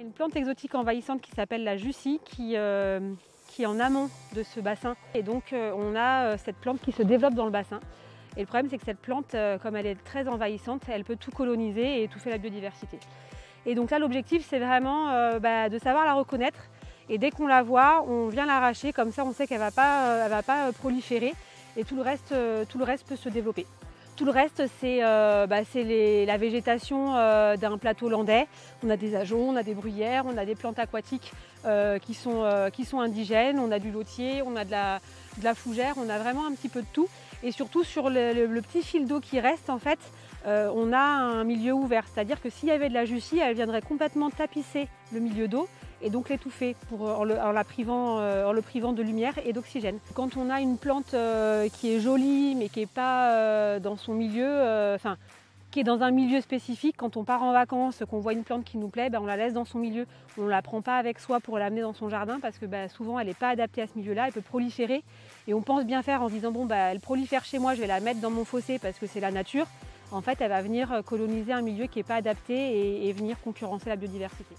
a une plante exotique envahissante qui s'appelle la Jussie qui est en amont de ce bassin. Et donc on a cette plante qui se développe dans le bassin. Et le problème c'est que cette plante, comme elle est très envahissante, elle peut tout coloniser et étouffer la biodiversité. Et donc là l'objectif c'est vraiment de savoir la reconnaître. Et dès qu'on la voit, on vient l'arracher, comme ça on sait qu'elle ne va pas proliférer et tout le reste peut se développer. Tout le reste, c'est la végétation d'un plateau landais. On a des ajoncs, on a des bruyères, on a des plantes aquatiques qui sont indigènes, on a du lotier, on a de la fougère, on a vraiment un petit peu de tout. Et surtout sur le petit fil d'eau qui reste, en fait, on a un milieu ouvert. C'est-à-dire que s'il y avait de la Jussie, elle viendrait complètement tapisser le milieu d'eau et donc l'étouffer en le privant de lumière et d'oxygène. Quand on a une plante qui est jolie mais qui n'est pas dans son milieu, qui est dans un milieu spécifique, quand on part en vacances, qu'on voit une plante qui nous plaît, on la laisse dans son milieu. On ne la prend pas avec soi pour l'amener dans son jardin parce que souvent elle n'est pas adaptée à ce milieu-là, elle peut proliférer. Et on pense bien faire en se disant elle prolifère chez moi, je vais la mettre dans mon fossé parce que c'est la nature. En fait, elle va venir coloniser un milieu qui n'est pas adapté et venir concurrencer la biodiversité.